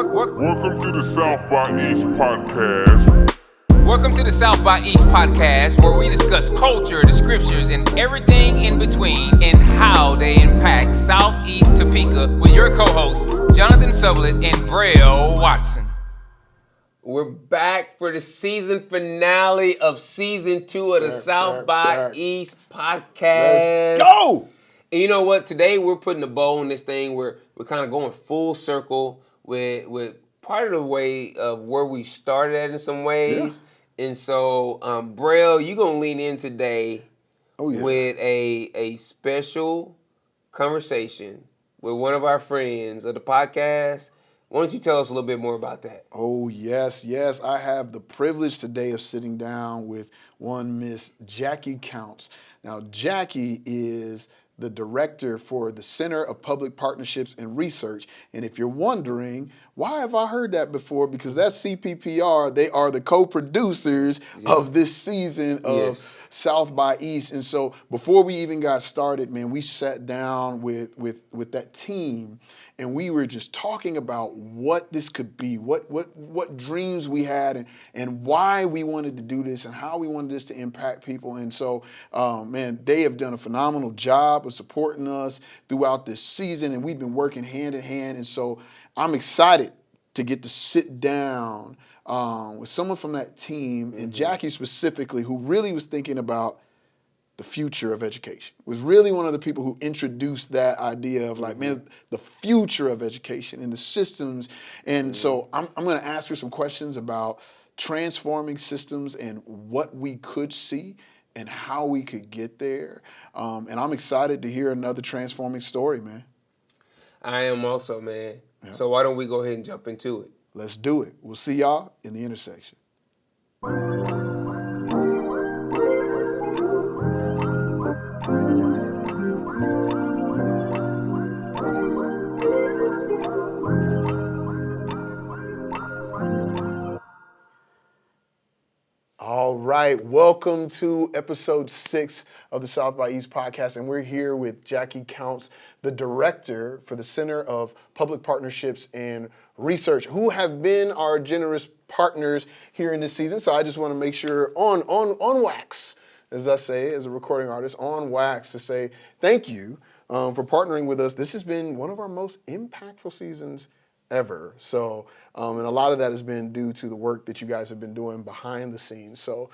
Welcome to the South by East podcast. Welcome to the South by East podcast, where we discuss culture, the scriptures, and everything in between, and how they impact Southeast Topeka with your co-hosts, Jonathan Sublett and Braille Watson. We're back for the season finale of season 2 of the South by East podcast. Let's go! And you know what? Today we're putting a bow on this thing. We're kind of going full circle with part of the way of where we started at in some ways. Yeah. And so, Braille, you're going to lean in today with a special conversation with one of our friends of the podcast. Why don't you tell us a little bit more about that? Oh, yes. I have the privilege today of sitting down with one Miss Jackie Counts. Now, Jackie is the director for the Center of Public Partnerships and Research. And if you're wondering, why have I heard that before? Because that's CPPR. They are the co-producers of this season of South by East. And so before we even got started, man, we sat down with that team and we were just talking about what this could be, what dreams we had and why we wanted to do this and how we wanted this to impact people. And so, man, they have done a phenomenal job of supporting us throughout this season, and we've been working hand in hand. And so I'm excited to get to sit down with someone from that team, and Jackie specifically, who really was thinking about the future of education, was really one of the people who introduced that idea of like, man, the future of education and the systems. And so I'm going to ask her some questions about transforming systems and what we could see and how we could get there. And I'm excited to hear another transforming story, man. I am also, man. Yeah. So why don't we go ahead and jump into it? Let's do it. We'll see y'all in the intersection. All right, welcome to episode 6 of the South by East podcast, and we're here with Jackie Counts, the director for the Center of Public Partnerships and Research, who have been our generous partners here in this season. So I just want to make sure on wax, as I say, as a recording artist, on wax to say thank you for partnering with us. This has been one of our most impactful seasons ever. So, and a lot of that has been due to the work that you guys have been doing behind the scenes. So,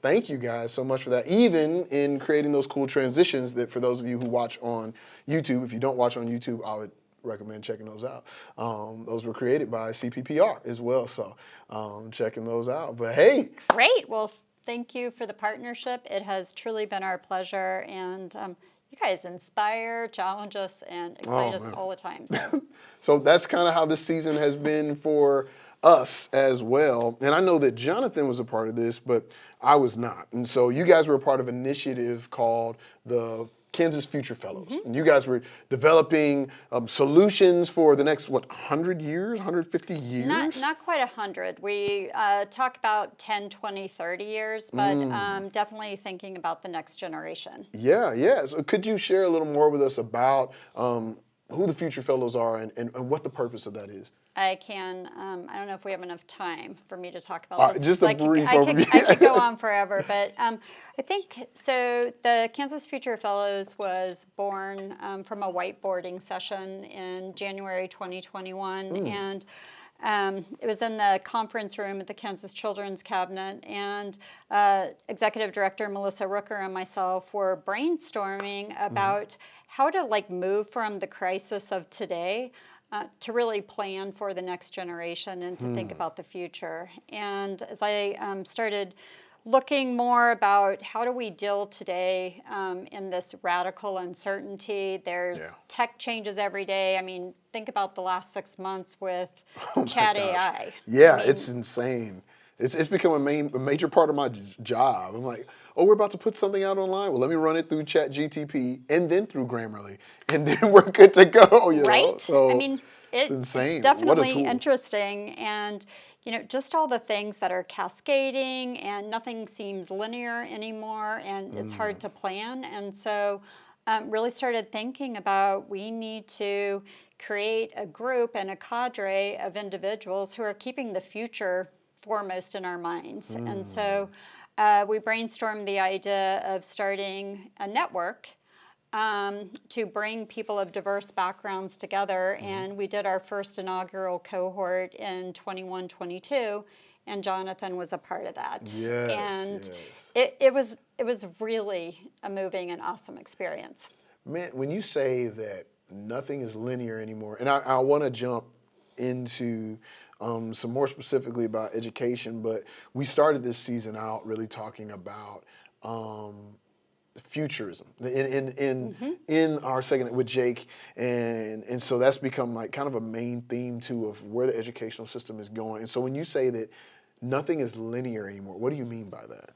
thank you guys so much for that, even in creating those cool transitions that for those of you who watch on YouTube, if you don't watch on YouTube, I would recommend checking those out. Those were created by CPPR as well. So, checking those out. But hey. Great. Well, thank you for the partnership. It has truly been our pleasure. And, you guys inspire, challenge us, and excite us all the time. So that's kind of how this season has been for us as well. And I know that Jonathan was a part of this, but I was not. And so you guys were a part of an initiative called the Kansas Future Fellows. And you guys were developing solutions for the next, 100 years, 150 years? Not quite 100. We talk about 10, 20, 30 years, but definitely thinking about the next generation. Yeah. So could you share a little more with us about who the Future Fellows are and what the purpose of that is? I can. I don't know if we have enough time for me to talk about this. Just a brief overview. I could go on forever, but I think so. The Kansas Future Fellows was born from a whiteboarding session in January 2021, and it was in the conference room at the Kansas Children's Cabinet, and Executive Director Melissa Rooker and myself were brainstorming about how to move from the crisis of today to really plan for the next generation and to think about the future. And as I started looking more about how do we deal today in this radical uncertainty, there's tech changes every day. I mean, think about the last 6 months with Chat AI. Yeah, it's insane. It's become a major part of my job. I'm like, oh, we're about to put something out online. Well, let me run it through ChatGTP and then through Grammarly, and then we're good to go. You know? So I mean, it's insane. It's definitely interesting, and just all the things that are cascading, and nothing seems linear anymore, and it's hard to plan. And so really started thinking about we need to create a group and a cadre of individuals who are keeping the future foremost in our minds. And so we brainstormed the idea of starting a network to bring people of diverse backgrounds together. And we did our first inaugural cohort in 21-22, and Jonathan was a part of that. Yes, And yes. it was really a moving and awesome experience. Man, when you say that nothing is linear anymore, and I want to jump into some more specifically about education, but we started this season out really talking about futurism in our segment with Jake, and so that's become like kind of a main theme too of where the educational system is going. And so when you say that nothing is linear anymore, what do you mean by that?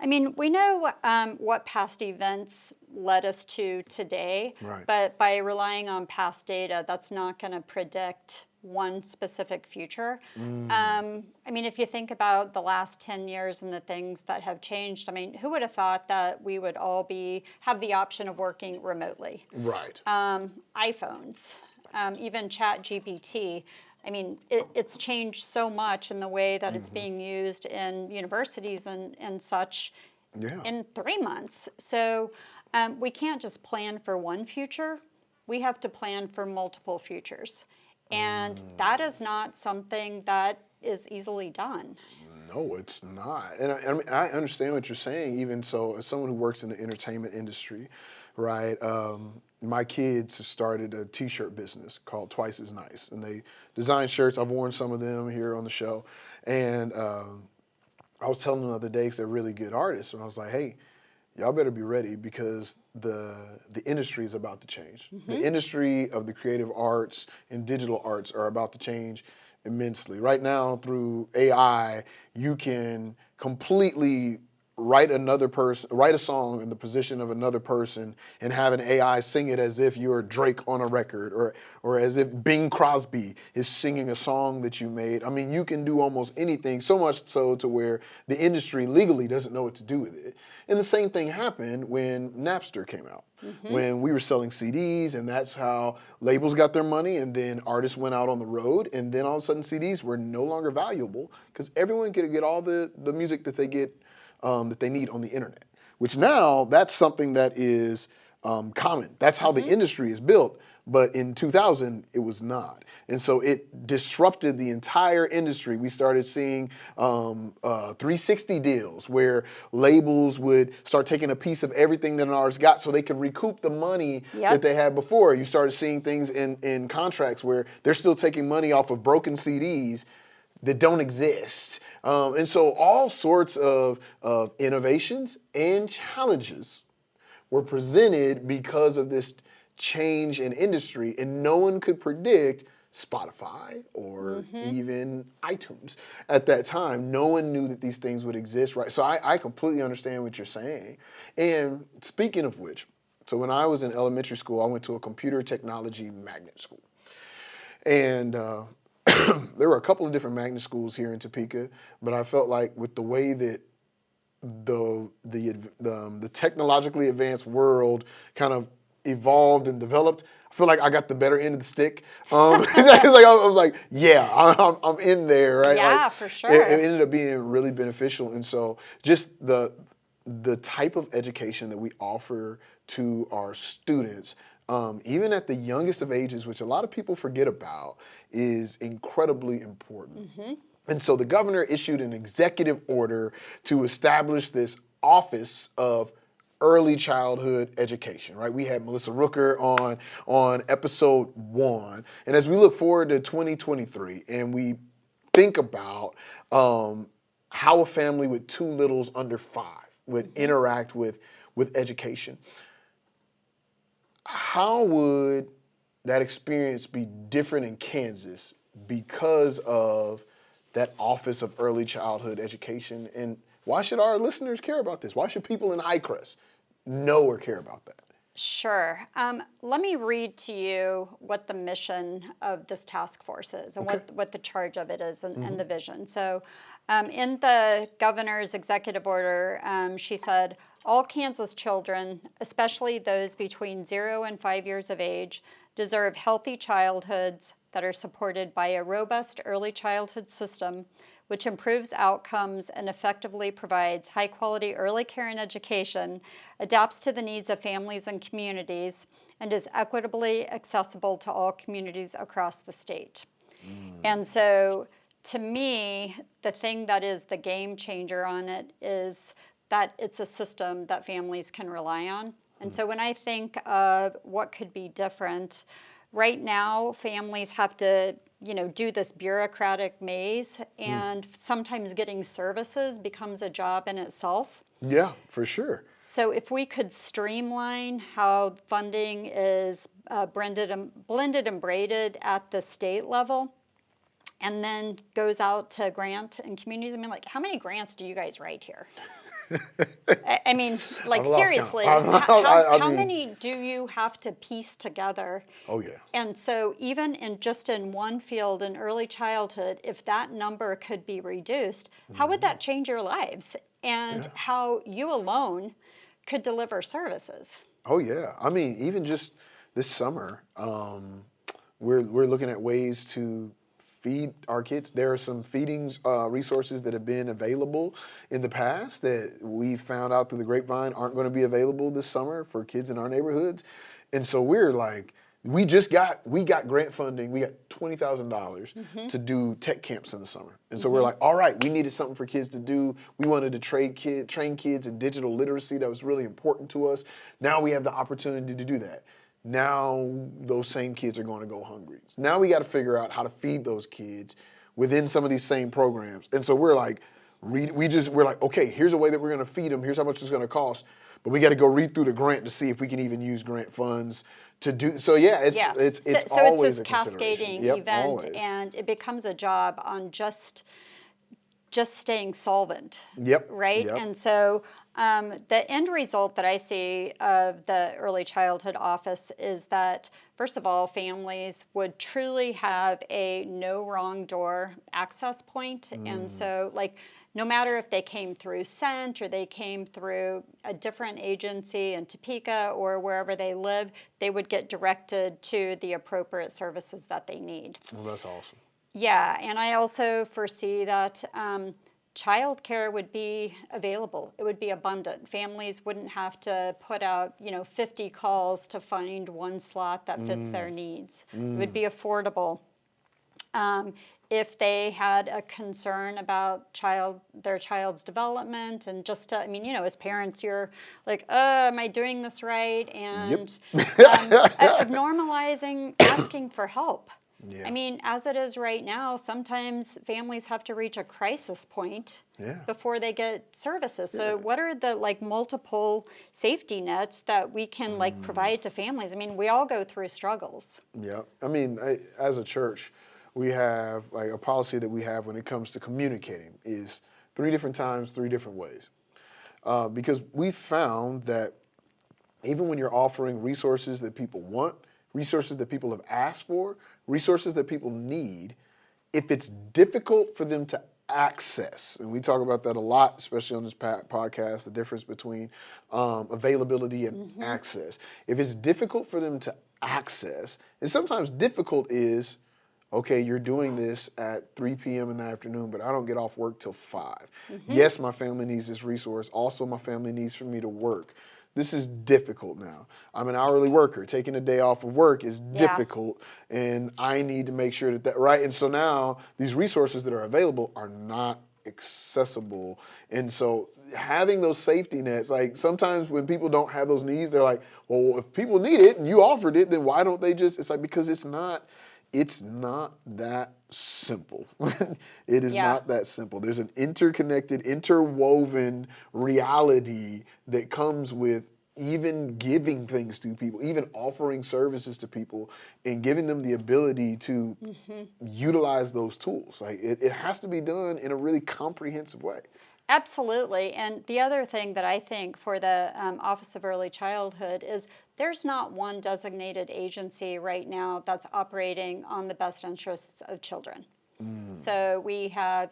I mean, we know what past events led us to today, Right. but by relying on past data, that's not going to predict one specific future. I mean, if you think about the last 10 years and the things that have changed, I mean, who would have thought that we would all have the option of working remotely? Right. iPhones, even ChatGPT. I mean, it's changed so much in the way that it's being used in universities and such in 3 months. So we can't just plan for one future. We have to plan for multiple futures. And that is not something that is easily done. No, it's not. And I mean, I understand what you're saying, even so, as someone who works in the entertainment industry, right? My kids have started a t-shirt business called Twice as Nice, and they design shirts. I've worn some of them here on the show. And I was telling them the other day, because they're really good artists, and I was like, hey, y'all better be ready because the industry is about to change. The industry of the creative arts and digital arts are about to change immensely. Right now, through AI, you can completely write a song in the position of another person and have an AI sing it as if you're Drake on a record, or as if Bing Crosby is singing a song that you made. I mean, you can do almost anything, so much so to where the industry legally doesn't know what to do with it. And the same thing happened when Napster came out, when we were selling CDs, and that's how labels got their money, and then artists went out on the road, and then all of a sudden CDs were no longer valuable because everyone could get all the music that they get that they need on the internet, which now that's something that is common. That's how the industry is built. But in 2000, it was not. And so it disrupted the entire industry. We started seeing 360 deals where labels would start taking a piece of everything that an artist got so they could recoup the money that they had before. You started seeing things in contracts where they're still taking money off of broken CDs that don't exist. And so all sorts of innovations and challenges were presented because of this change in industry, and no one could predict Spotify or even iTunes at that time. No one knew that these things would exist, right? So I completely understand what you're saying. And speaking of which, so when I was in elementary school, I went to a computer technology magnet school. And there were a couple of different magnet schools here in Topeka, but I felt like with the way that the technologically advanced world kind of evolved and developed, I feel like I got the better end of the stick. It's like I was like, yeah, I'm in there, right? Yeah, like, for sure. It ended up being really beneficial, and so just the type of education that we offer to our students, even at the youngest of ages, which a lot of people forget about, is incredibly important. And so the governor issued an executive order to establish this Office of Early Childhood Education, right? We had Melissa Rooker on episode 1. And as we look forward to 2023 and we think about how a family with 2 littles under 5 would interact with education, how would that experience be different in Kansas because of that Office of Early Childhood Education? And why should our listeners care about this? Why should people in Hi-Crest know or care about that? Sure. Let me read to you what the mission of this task force is and what the charge of it is and the vision. So in the governor's executive order, she said, All Kansas children, especially those between 0 and 5 years of age, deserve healthy childhoods that are supported by a robust early childhood system which improves outcomes and effectively provides high-quality early care and education, adapts to the needs of families and communities, and is equitably accessible to all communities across the state. And so, to me, the thing that is the game changer on it is that it's a system that families can rely on. And so when I think of what could be different, right now families have to, do this bureaucratic maze, and sometimes getting services becomes a job in itself. Yeah, for sure. So if we could streamline how funding is blended and braided at the state level, and then goes out to grant and communities. I mean, like, how many grants do you guys write here? I mean, like, I've lost seriously, count. how many do you have to piece together? Oh, yeah. And so even in one field in early childhood, if that number could be reduced, how would that change your lives? And how you alone could deliver services? Oh, yeah. I mean, even just this summer, we're looking at ways to feed our kids. There are some feedings resources that have been available in the past that we found out through the grapevine aren't going to be available this summer for kids in our neighborhoods. And so we're like, we got grant funding. We got $20,000 to do tech camps in the summer. And so we're like, all right, we needed something for kids to do. We wanted to train kids in digital literacy. That was really important to us. Now we have the opportunity to do that. Now those same kids are going to go hungry. Now we got to figure out how to feed those kids within some of these same programs. And so we're like, we're like, okay, here's a way that we're going to feed them. Here's how much it's going to cost. But we got to go read through the grant to see if we can even use grant funds to do. So yeah, it's always this a cascading consideration. event, Always. and it becomes a job on just staying solvent. Yep. Right? Yep. And so the end result that I see of the early childhood office is that, first of all, families would truly have a no wrong door access point. And so, like, no matter if they came through Cent or they came through a different agency in Topeka or wherever they live, they would get directed to the appropriate services that they need. Well, that's awesome. Yeah, and I also foresee that childcare would be available. It would be abundant. Families wouldn't have to put out, 50 calls to find one slot that fits their needs. It would be affordable. If they had a concern about their child's development, and just to, as parents, you're like, am I doing this right? And of normalizing asking for help. Yeah. I mean, as it is right now, sometimes families have to reach a crisis point before they get services. So what are the multiple safety nets that we can provide to families? I mean, we all go through struggles. Yeah. I mean, as a church, we have a policy that we have when it comes to communicating is 3 different times, 3 different ways. Because we found that even when you're offering resources that people want, resources that people have asked for, resources that people need, if it's difficult for them to access, and we talk about that a lot, especially on this podcast, the difference between availability and access. If it's difficult for them to access, and sometimes difficult is, okay, you're doing this at 3 p.m. in the afternoon, but I don't get off work till 5. Yes, my family needs this resource. Also, my family needs for me to work. This is difficult now. I'm an hourly worker. Taking a day off of work is difficult, and I need to make sure that, right? And so now these resources that are available are not accessible. And so having those safety nets, sometimes when people don't have those needs, they're like, well, if people need it and you offered it, then why don't they just, it's because it's not that simple. It is not that simple. There's an interconnected, interwoven reality that comes with even giving things to people, even offering services to people, and giving them the ability to utilize those tools. It has to be done in a really comprehensive way. Absolutely. And the other thing that I think for the Office of Early Childhood is there's not one designated agency right now that's operating on the best interests of children. So we have,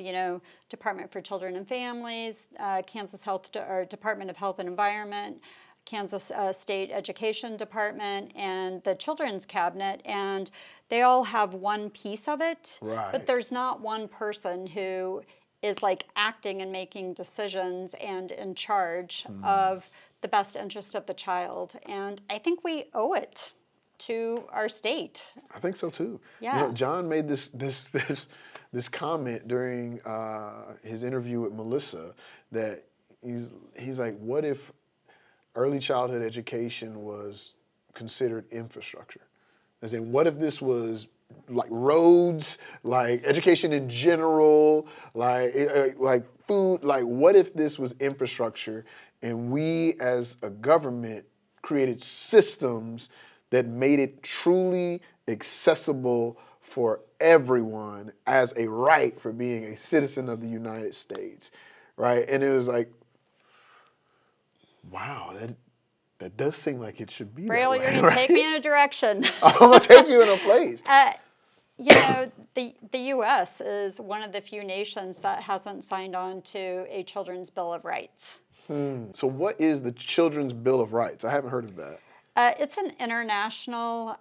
Department for Children and Families, Kansas or Department of Health and Environment, Kansas State Education Department, and the Children's Cabinet, and they all have one piece of it, Right. but there's not one person who is like acting and making decisions and in charge of the best interest of the child. And I think we owe it to our state. I think so too. Yeah. John made this comment during his interview with Melissa that he's like, what if early childhood education was considered infrastructure? As in, what if this was like roads, like education in general, like food, like what if this was infrastructure and we as a government created systems that made it truly accessible for everyone as a right for being a citizen of the United States, right? And it was like, wow, that does seem like it should be Braille, that way, you're going to take me in a direction. I'm going to take you in a place. The U.S. is one of the few nations that hasn't signed on to a Children's Bill of Rights. So what is the Children's Bill of Rights? I haven't heard of that. It's an international,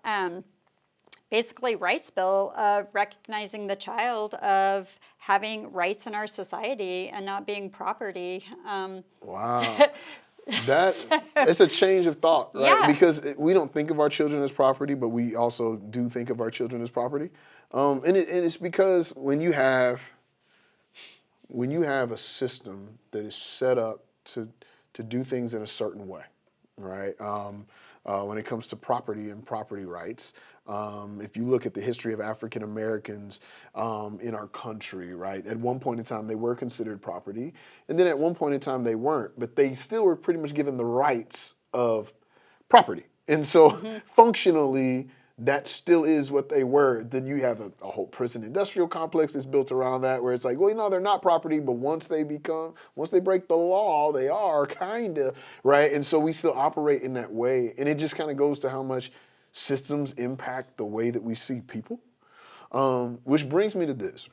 basically, rights bill of recognizing the child, of having rights in our society and not being property. Wow. It's a change of thought, right? Yeah. Because we don't think of our children as property, but we also do think of our children as property. And it's because when you have a system that is set up to do things in a certain way, right? When it comes to property and property rights, if you look at the history of African Americans in our country, right? At one point in time, they were considered property, and then at one point in time, they weren't, but they still were pretty much given the rights of property. And so functionally, that still is what they were. Then you have a whole prison industrial complex that's built around that, where it's like, well, they're not property, but once they break the law, they are kind of, right? And so we still operate in that way. And it just kind of goes to how much systems impact the way that we see people. Which brings me to this.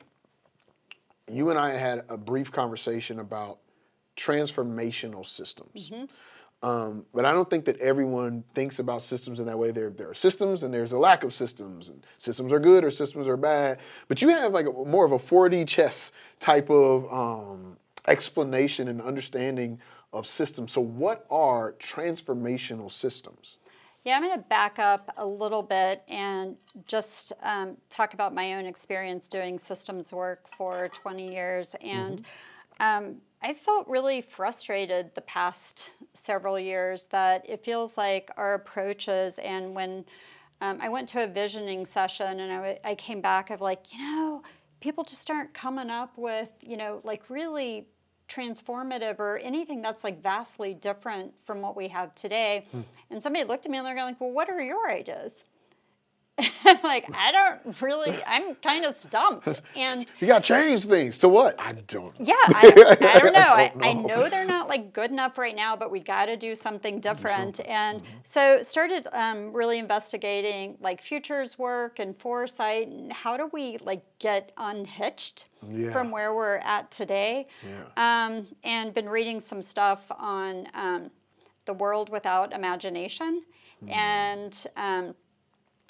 You and I had a brief conversation about transformational systems. But I don't think that everyone thinks about systems in that way. There are systems and there's a lack of systems, and systems are good or systems are bad. But you have like more of a 4D chess type of explanation and understanding of systems. So what are transformational systems? Yeah, I'm going to back up a little bit and just talk about my own experience doing systems work for 20 years. And I felt really frustrated the past several years that it feels like our approaches, and when I went to a visioning session and I came back of like, people just aren't coming up with, like really transformative or anything that's like vastly different from what we have today. And somebody looked at me and they're going like, well, what are your ideas? I'm like, I'm kind of stumped. And you got to change things to what? I don't know. Yeah, I don't know. I I know they're not like good enough right now, but we got to do something different. And so started really investigating like futures work and foresight, and how do we like get unhitched from where we're at today. And been reading some stuff on the world without imagination. And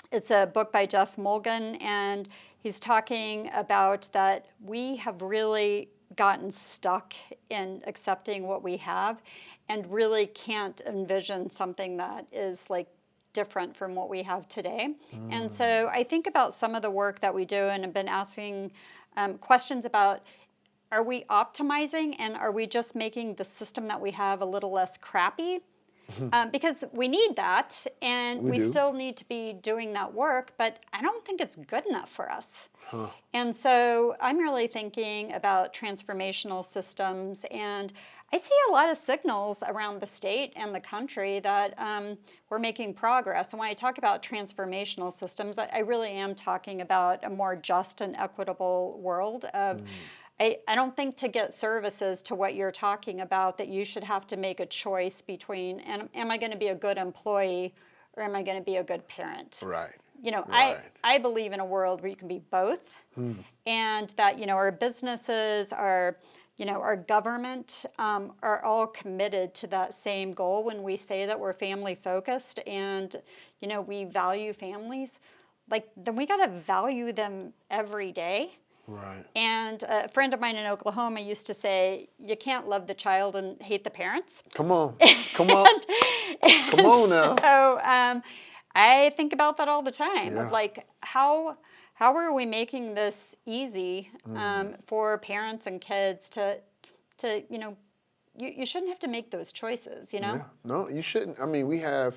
it's a book by Jeff Mulgan, and he's talking about that we have really gotten stuck in accepting what we have and really can't envision something that is like different from what we have today. And so I think about some of the work that we do, and have been asking questions about, are we optimizing and are we just making the system that we have a little less crappy? Because we need that, and we still need to be doing that work, but I don't think it's good enough for us. And so I'm really thinking about transformational systems, and I see a lot of signals around the state and the country that we're making progress. And when I talk about transformational systems, I really am talking about a more just and equitable world of I don't think to get services to what you're talking about that you should have to make a choice between, am I going to be a good employee or am I going to be a good parent? Right. Right. I believe in a world where you can be both, and that our businesses, our government are all committed to that same goal. When we say that we're family focused and we value families, then we got to value them every day. Right. And a friend of mine in Oklahoma used to say, you can't love the child and hate the parents. Come on. Come on. Come on now. So I think about that all the time. Yeah. Of how are we making this easy for parents and kids to you shouldn't have to make those choices, Yeah. No, you shouldn't. I mean, we have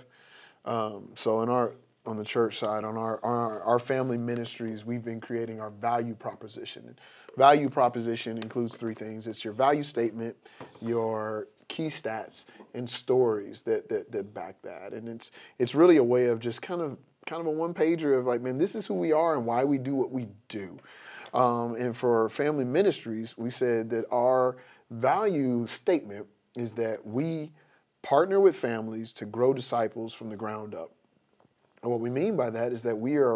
so on the church side, on our family ministries, we've been creating our value proposition. And value proposition includes three things. It's your value statement, your key stats, and stories that back that. And it's really a way of just kind of a one pager of man, this is who we are and why we do what we do. And for family ministries, we said that our value statement is that we partner with families to grow disciples from the ground up. And what we mean by that is that we are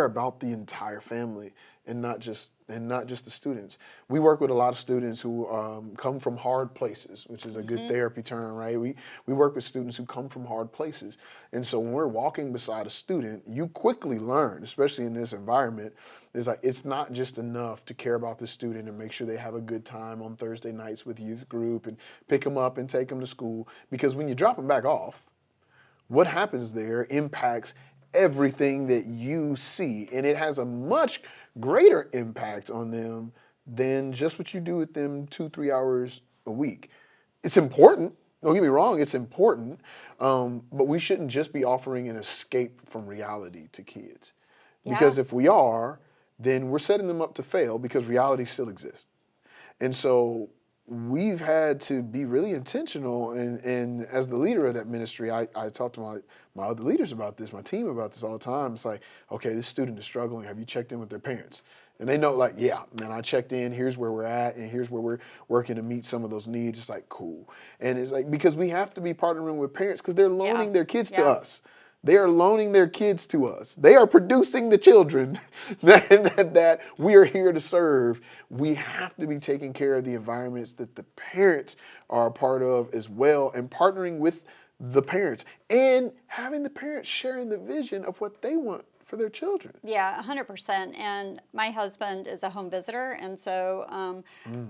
about the entire family and not just the students. We work with a lot of students who come from hard places, which is a good therapy term, right? We work with students who come from hard places. And so when we're walking beside a student, you quickly learn, especially in this environment, it's not just enough to care about the student and make sure they have a good time on Thursday nights with youth group and pick them up and take them to school. Because when you drop them back off, what happens there impacts everything that you see, and it has a much greater impact on them than just what you do with them 2-3 hours a week. It's important. Don't get me wrong, it's important, but we shouldn't just be offering an escape from reality to kids. Because if we are, then we're setting them up to fail because reality still exists. And so we've had to be really intentional, and as the leader of that ministry, I talk to my other leaders about this, my team about this all the time. It's like, okay, this student is struggling. Have you checked in with their parents? And they know, yeah, man, I checked in. Here's where we're at, and here's where we're working to meet some of those needs. It's like, cool. And it's because we have to be partnering with parents because they're loaning their kids to us. They are loaning their kids to us. They are producing the children that we are here to serve. We have to be taking care of the environments that the parents are a part of as well, and partnering with the parents and having the parents sharing the vision of what they want for their children. Yeah, 100%. And my husband is a home visitor, and so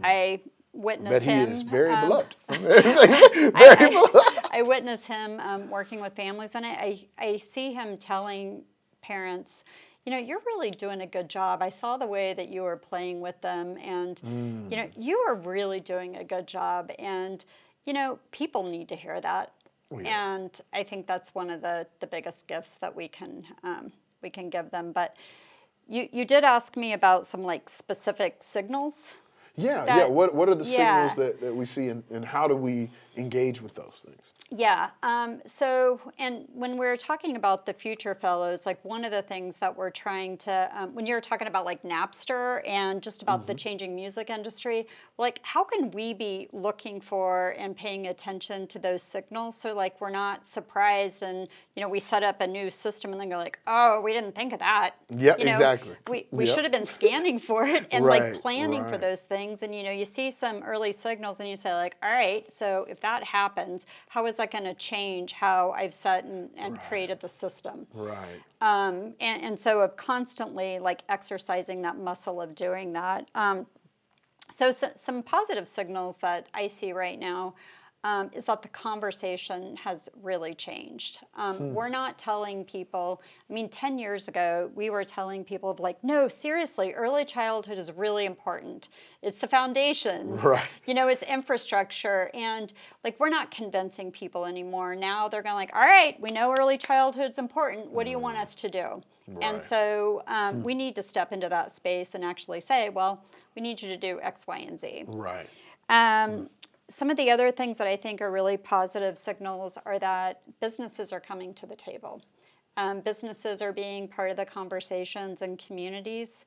I witness him. He is very beloved. I witness him working with families, and I see him telling parents, you're really doing a good job. I saw the way that you were playing with them, and you are really doing a good job. And people need to hear that. Oh, yeah. And I think that's one of the biggest gifts that we can give them. But you did ask me about some specific signals. Yeah. What are the signals that we see, and how do we engage with those things? Yeah. So, and when we're talking about the future fellows, one of the things that we're trying to, when you're talking about Napster and just about the changing music industry, how can we be looking for and paying attention to those signals so we're not surprised and we set up a new system and then go oh, we didn't think of that. Yeah, exactly. We should have been scanning for it and planning for right. those things. And you see some early signals and you say all right, so if that happens, how is that going to change how I've set and created the system? Right. And so of constantly exercising that muscle of doing that. So some positive signals that I see right now is that the conversation has really changed. We're not telling people, 10 years ago, we were telling people no, seriously, early childhood is really important. It's the foundation. Right. It's infrastructure. And we're not convincing people anymore. Now they're going all right, we know early childhood's important. What do you want us to do? Right. And so we need to step into that space and actually say, well, we need you to do X, Y, and Z. Right. Some of the other things that I think are really positive signals are that businesses are coming to the table. Businesses are being part of the conversations and communities.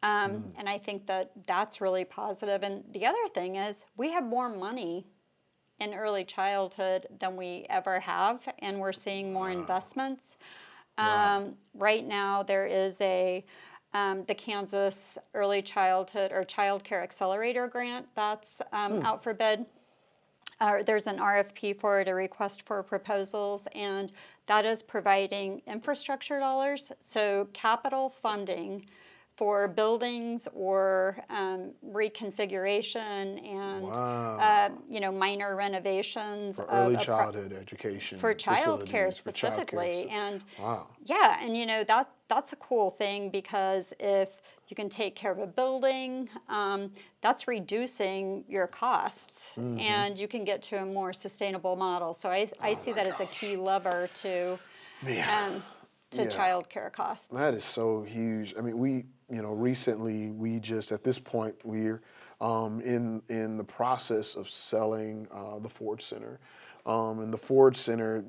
And I think that that's really positive. And the other thing is we have more money in early childhood than we ever have, and we're seeing more investments. Right now, there is the Kansas Early Childhood or Child Care Accelerator grant that's out for bid. There's an RFP for it, a request for proposals, and that is providing infrastructure dollars, so capital funding for buildings or reconfiguration and minor renovations For early childhood education, for child care facilities, for child specifically. care. And Wow. yeah, and that's a cool thing, because if you can take care of a building, that's reducing your costs, and you can get to a more sustainable model. So I see that as a key lever to child care costs. That is so huge. I mean, recently we just, at this point, we're in the process of selling the Ford Center. And the Ford Center,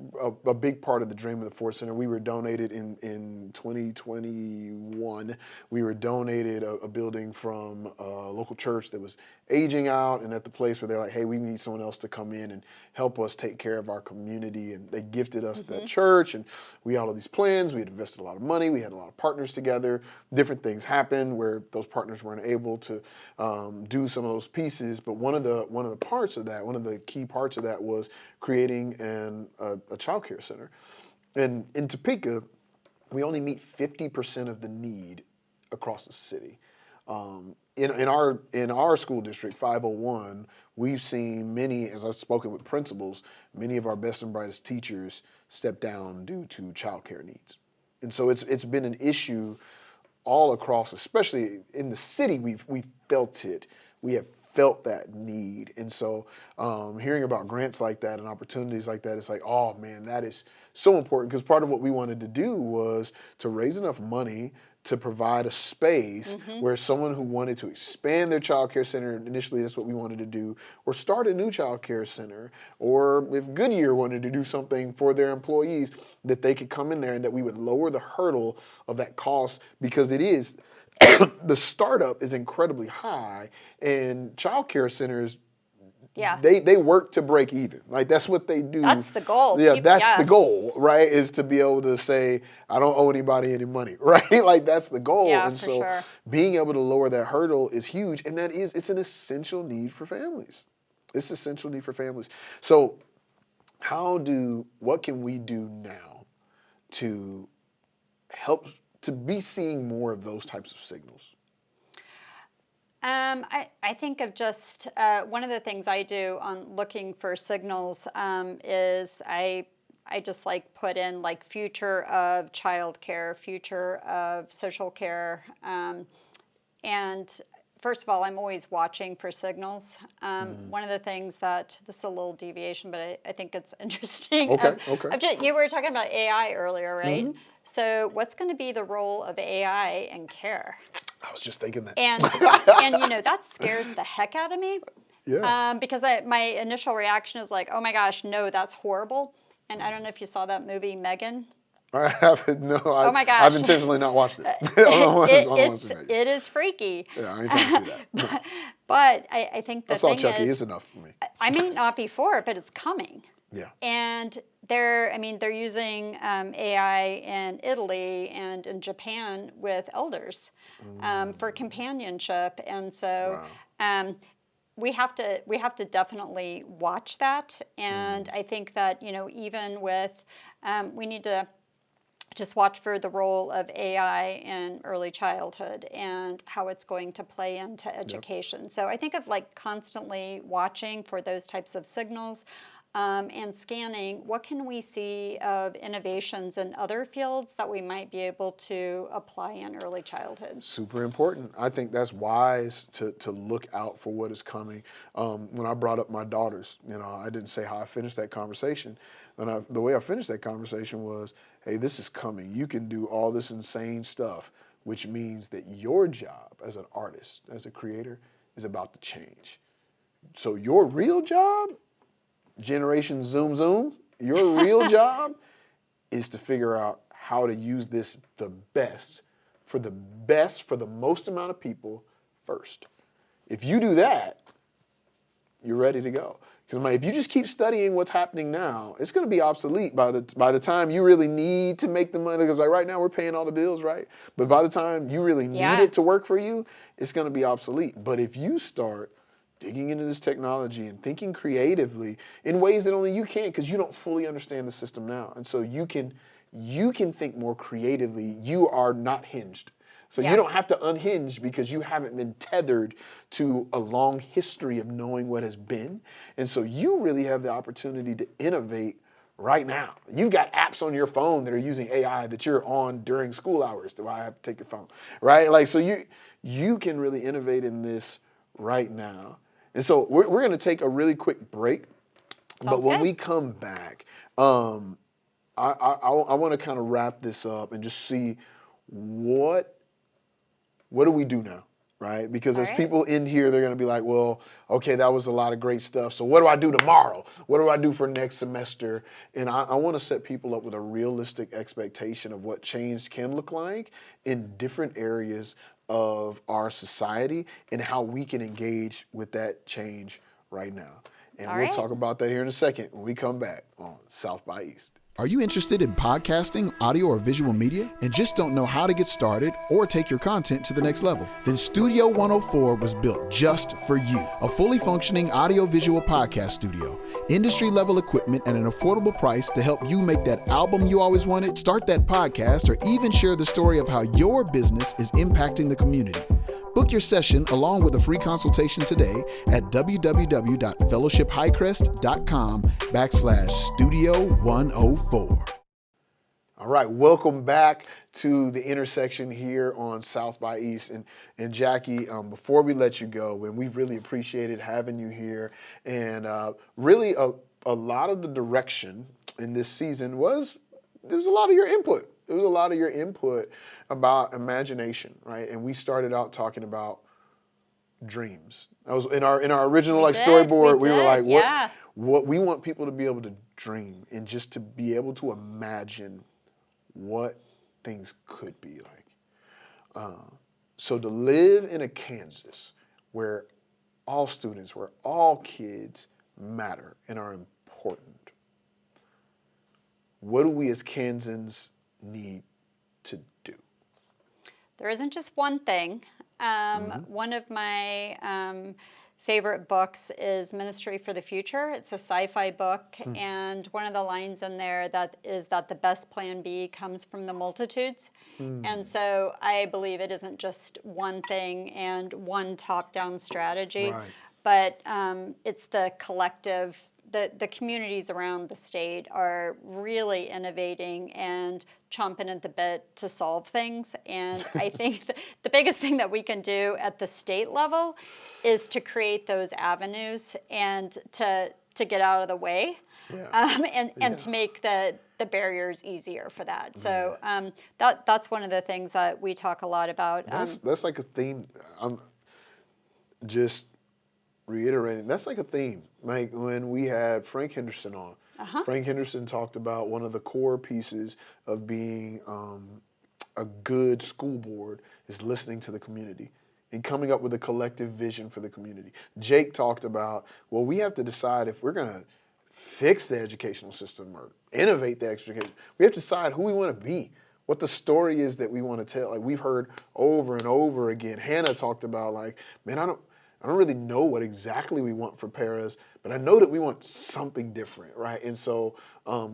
a big part of the dream of the Ford Center, we were donated in 2021. We were donated a building from a local church that was aging out, and at the place where they're like, hey, we need someone else to come in and help us take care of our community. And they gifted us that church, and we had all of these plans. We had invested a lot of money. We had a lot of partners together. Different things happened where those partners weren't able to do some of those pieces. But one of the parts of that, one of the key parts of that was creating a child care center. And in Topeka, we only meet 50% of the need across the city. In our school district, 501, we've seen many, as I've spoken with principals, many of our best and brightest teachers step down due to child care needs. And so it's been an issue all across, especially in the city. We've felt it. We have felt that need. And so hearing about grants like that and opportunities like that, it's like, oh man, that is so important, because part of what we wanted to do was to raise enough money to provide a space where someone who wanted to expand their child care center, initially that's what we wanted to do, or start a new child care center, or if Goodyear wanted to do something for their employees, that they could come in there and that we would lower the hurdle of that cost, because it is, the startup is incredibly high, and child care centers, they work to break even. Like, that's what they do. That's the goal. Yeah, that's the goal, right? Is to be able to say, I don't owe anybody any money, right? Like, that's the goal. Yeah, and for so sure. being able to lower that hurdle is huge. And it's an essential need for families. It's an essential need for families. So what can we do now to help to be seeing more of those types of signals? I think of just one of the things I do on looking for signals is I just like put in like future of childcare, future of social care, and first of all, I'm always watching for signals. One of the things this is a little deviation, but I think it's interesting. Okay. You were talking about AI earlier, right? So what's going to be the role of AI in care? I was just thinking that. And that scares the heck out of me. Yeah. Because my initial reaction is like, oh my gosh, no, that's horrible. And I don't know if you saw that movie, Megan. I haven't. No. Oh my gosh. I've intentionally not watched it. It is freaky. Yeah, I ain't trying to see that. But I think the I saw thing Chucky. is, It's enough for me. I may not be for it, but it's coming. Yeah. And they're using AI in Italy and in Japan with elders for companionship, and so we have to definitely watch that. And I think that even with we need to just watch for the role of AI in early childhood and how it's going to play into education. So I think of like constantly watching for those types of signals. And scanning, what can we see of innovations in other fields that we might be able to apply in early childhood? Super important. I think that's wise to look out for what is coming. When I brought up my daughters, I didn't say how I finished that conversation. And the way I finished that conversation was, hey, this is coming. You can do all this insane stuff, which means that your job as an artist, as a creator, is about to change. So your real job, Generation Zoom, your real job is to figure out how to use this the best for the most amount of people first. If you do that, you're ready to go. Because if you just keep studying what's happening now, it's going to be obsolete by the time you really need to make the money. Because like right now we're paying all the bills, right? But by the time you really need it to work for you, it's going to be obsolete. But if you start digging into this technology and thinking creatively in ways that only you can, because you don't fully understand the system now, and so you can think more creatively. You are not hinged. So you don't have to unhinge because you haven't been tethered to a long history of knowing what has been. And so you really have the opportunity to innovate right now. You've got apps on your phone that are using AI that you're on during school hours. Do I have to take your phone? Right? Like, so you can really innovate in this right now. And so we're going to take a really quick break. But when we come back, I want to kind of wrap this up and just see what do we do now, right? Because as people end here, they're going to be like, well, okay, that was a lot of great stuff. So what do I do tomorrow? What do I do for next semester? And I want to set people up with a realistic expectation of what change can look like in different areas of our society and how we can engage with that change right now. And we'll talk about that here in a second when we come back on South by East. Are you interested in podcasting, audio, or visual media and just don't know how to get started or take your content to the next level? Then Studio 104 was built just for you. A fully functioning audio-visual podcast studio, industry-level equipment at an affordable price to help you make that album you always wanted, start that podcast, or even share the story of how your business is impacting the community. Book your session along with a free consultation today at www.fellowshiphighcrest.com/studio104. All right, welcome back to the intersection here on South by East. And Jackie, before we let you go, and we've really appreciated having you here, and really a lot of the direction in this season there was a lot of your input. There was a lot of your input about imagination, right? And we started out talking about dreams. That was in our original storyboard. We were like, what we want people to be able to dream and just to be able to imagine what things could be like. So to live in a Kansas where all students, where all kids matter and are important, what do we as Kansans need to do? There isn't just one thing. One of my favorite books is Ministry for the Future. It's a sci-fi book, and one of the lines in there is that the best plan B comes from the multitudes. And so I believe it isn't just one thing and one top-down strategy, but it's the collective. The communities around the state are really innovating and chomping at the bit to solve things. And I think the biggest thing that we can do at the state level is to create those avenues and to get out of the way, and to make the barriers easier for that. So that's one of the things that we talk a lot about. That's like a theme. I'm just reiterating, that's like a theme. Like when we had Frank Henderson on, Frank Henderson talked about one of the core pieces of being a good school board is listening to the community and coming up with a collective vision for the community. Jake talked about, well, we have to decide if we're going to fix the educational system or innovate the education. We have to decide who we want to be, what the story is that we want to tell. Like we've heard over and over again. Hannah talked about like, man, I don't really know what exactly we want for paras, but I know that we want something different, right? And so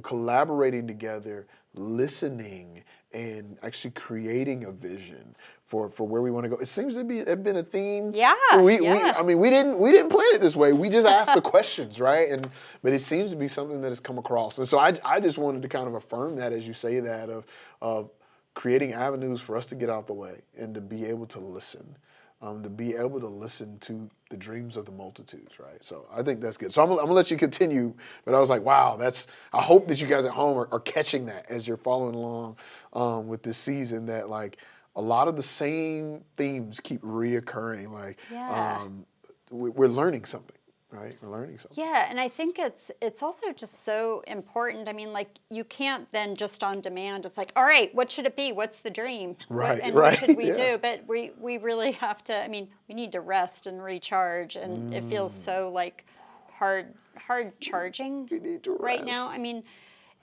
collaborating together, listening, and actually creating a vision for where we want to go. It seems to have been a theme. We didn't plan it this way. We just asked the questions, right? But it seems to be something that has come across. And so I just wanted to kind of affirm that as you say that of creating avenues for us to get out the way and to be able to listen. To be able to listen to the dreams of the multitudes, right? So I think that's good. So I'm gonna let you continue, but I was like, wow, I hope that you guys at home are catching that as you're following along with this season, that like a lot of the same themes keep reoccurring. Like we're learning something. right? We're learning something. Yeah, and I think it's also just so important. I mean, like, you can't then just on demand. It's like, all right, what should it be? What's the dream? Right, And right, what should we yeah. do? But we really have to. I mean, we need to rest and recharge, and it feels so like hard charging We need to right now. rest. I mean,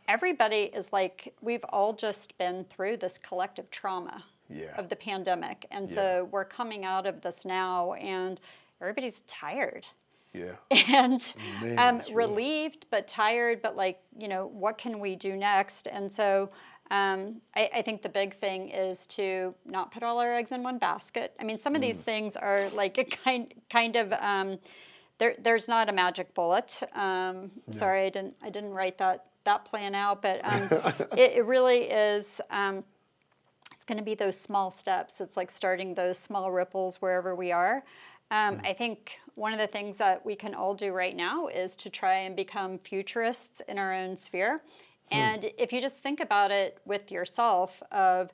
everybody is like, we've all just been through this collective trauma Yeah. of the pandemic, and Yeah. so we're coming out of this now, and everybody's tired. Yeah. And Man, it's real. relieved but tired, but like, what can we do next? And so I think the big thing is to not put all our eggs in one basket. I mean, some of these things are like a kind of there's not a magic bullet. Sorry, I didn't write that plan out, but it really is. It's going to be those small steps. It's like starting those small ripples wherever we are. I think one of the things that we can all do right now is to try and become futurists in our own sphere. And if you just think about it with yourself of,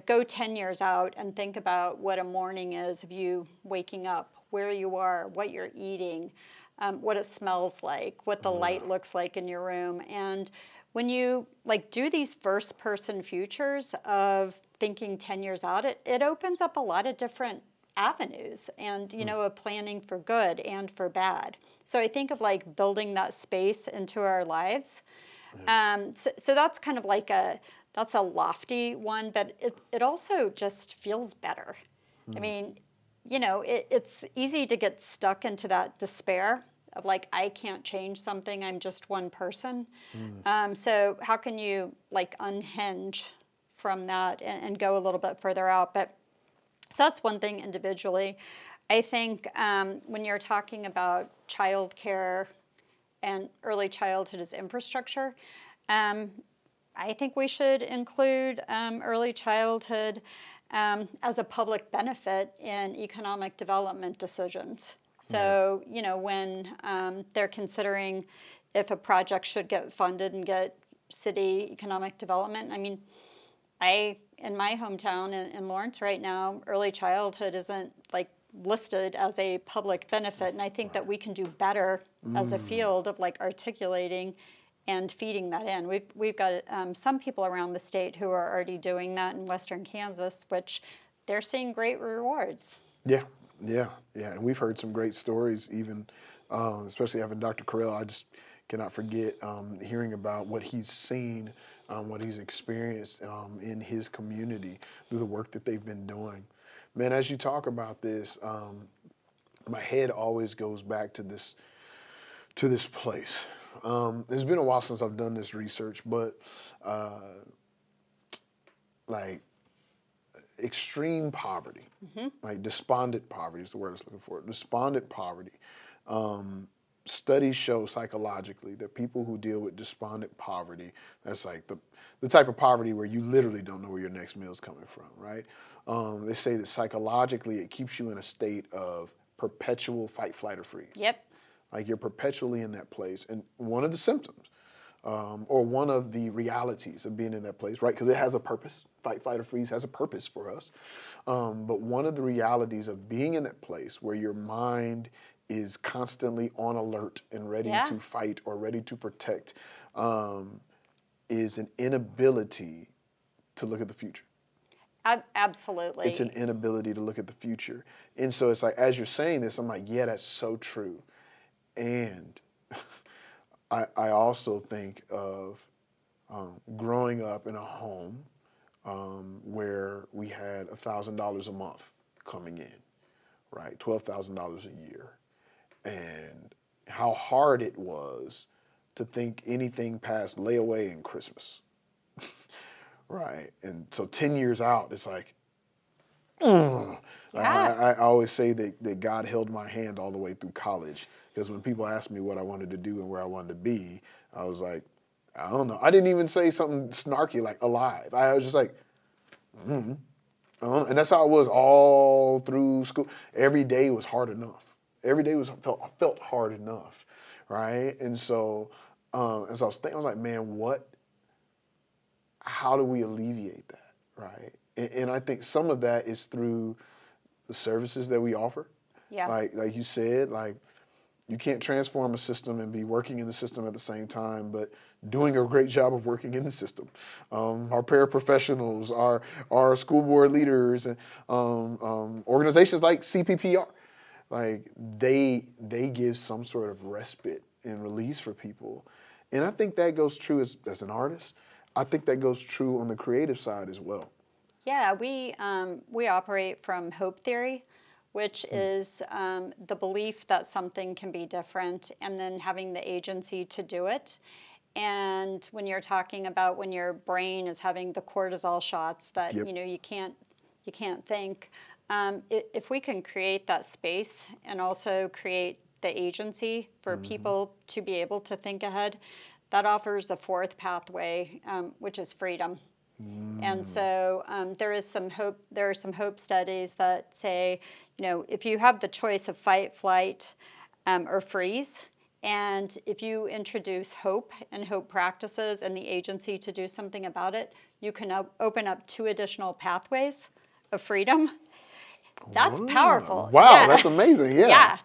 go 10 years out and think about what a morning is of you waking up, where you are, what you're eating, what it smells like, what the light looks like in your room. And when you do these first person futures of thinking 10 years out, it opens up a lot of different avenues and, of planning for good and for bad. So I think of building that space into our lives. So that's kind of that's a lofty one, but it also just feels better. I mean, it's easy to get stuck into that despair of I can't change something, I'm just one person. So how can you unhinge from that and go a little bit further out? But so that's one thing individually. I think when you're talking about childcare and early childhood as infrastructure, I think we should include early childhood as a public benefit in economic development decisions. So, when they're considering if a project should get funded and get city economic development, I mean, in my hometown in Lawrence right now, early childhood isn't listed as a public benefit, and I think that we can do better as a field of articulating and feeding that in. We've got some people around the state who are already doing that in Western Kansas, which they're seeing great rewards. Yeah. And we've heard some great stories, even especially having Dr. Carell. I just cannot forget hearing about what he's seen, what he's experienced in his community through the work that they've been doing. Man, as you talk about this, my head always goes back to this place. It's been a while since I've done this research, but extreme poverty, despondent poverty is the word I was looking for. Despondent poverty. Studies show psychologically that people who deal with despondent poverty, that's the type of poverty where you literally don't know where your next meal is coming from, right? They say that psychologically it keeps you in a state of perpetual fight, flight, or freeze. Yep. You're perpetually in that place. And one of the symptoms or one of the realities of being in that place, right? Because it has a purpose. Fight, flight, or freeze has a purpose for us. But one of the realities of being in that place where your mind is constantly on alert and ready to fight or ready to protect is an inability to look at the future. Absolutely. It's an inability to look at the future. And so it's as you're saying this, I'm like, yeah, that's so true. And I also think of growing up in a home where we had $1,000 a month coming in, right? $12,000 a year. And how hard it was to think anything past layaway and Christmas, right? And so 10 years out, it's I always say that God held my hand all the way through college, because when people asked me what I wanted to do and where I wanted to be, I was like, I don't know. I didn't even say something snarky like alive. I was just like, and that's how I was all through school. Every day was hard enough. Every day felt hard enough, right? And so as I was thinking, I was like, man, how do we alleviate that, right? And I think some of that is through the services that we offer. Yeah. Like you said, You can't transform a system and be working in the system at the same time, but doing a great job of working in the system. Our paraprofessionals, our school board leaders, and organizations like CPPR, like they give some sort of respite and release for people. And I think that goes true as an artist. I think that goes true on the creative side as well. Yeah, we operate from hope theory, which is the belief that something can be different, and then having the agency to do it. And when you're talking about when your brain is having the cortisol shots that Yep. you can't think, if we can create that space and also create the agency for people to be able to think ahead, that offers a fourth pathway, which is freedom. And so there is some hope. There are some hope studies that say, if you have the choice of fight, flight, or freeze, and if you introduce hope and hope practices and the agency to do something about it, you can open up 2 additional pathways of freedom. That's powerful. Wow, Yeah. that's amazing. Yeah.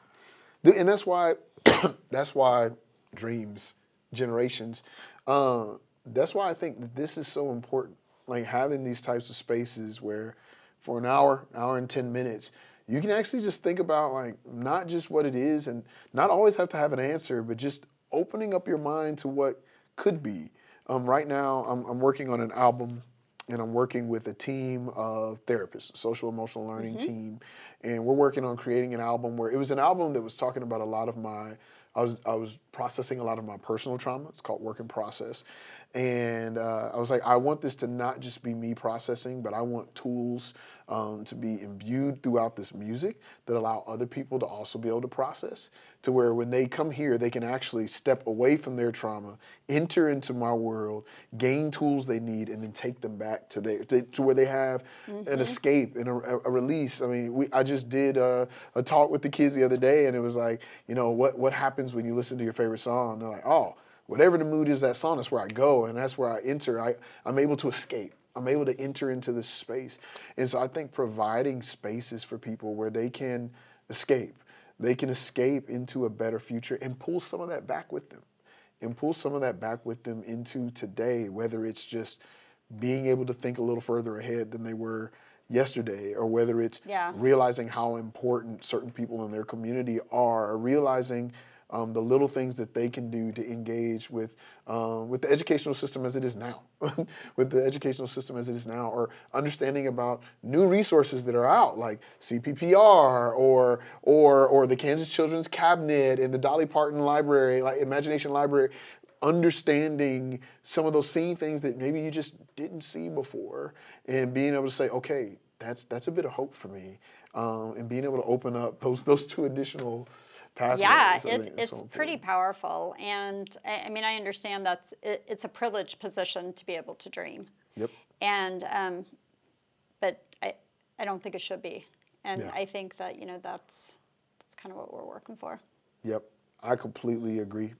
Yeah. And that's why dreams, generations, that's why I think that this is so important. Like having these types of spaces where for an hour and 10 minutes, you can actually just think about like not just what it is and not always have to have an answer, but just opening up your mind to what could be. Right now, I'm working on an album, and I'm working with a team of therapists, a social emotional learning team, and we're working on creating an album where it was an album that was talking about a lot of I was processing a lot of my personal trauma. It's called Work in Process. And I was like, I want this to not just be me processing, but I want tools to be imbued throughout this music that allow other people to also be able to process, to where when they come here, they can actually step away from their trauma, enter into my world, gain tools they need, and then take them back to where they have an escape and a release. I mean, I just did a talk with the kids the other day, and it was like, what happens when you listen to your favorite song? They're like, oh, whatever the mood is that song, that's where I go, and that's where I enter. I'm able to escape. I'm able to enter into this space. And so I think providing spaces for people where they can escape into a better future and pull some of that back with them. Into today, whether it's just being able to think a little further ahead than they were yesterday, or whether it's realizing how important certain people in their community are, or realizing the little things that they can do to engage with the educational system as it is now, or understanding about new resources that are out, like CPPR or the Kansas Children's Cabinet and the Dolly Parton Library, like Imagination Library, understanding some of those seen things that maybe you just didn't see before, and being able to say, okay, that's a bit of hope for me, and being able to open up those 2 additional pathways. Yeah, it's it's so pretty powerful. And I mean, I understand that it's a privileged position to be able to dream. Yep. And, but I don't think it should be. And Yeah. I think that, that's kind of what we're working for. Yep. I completely agree.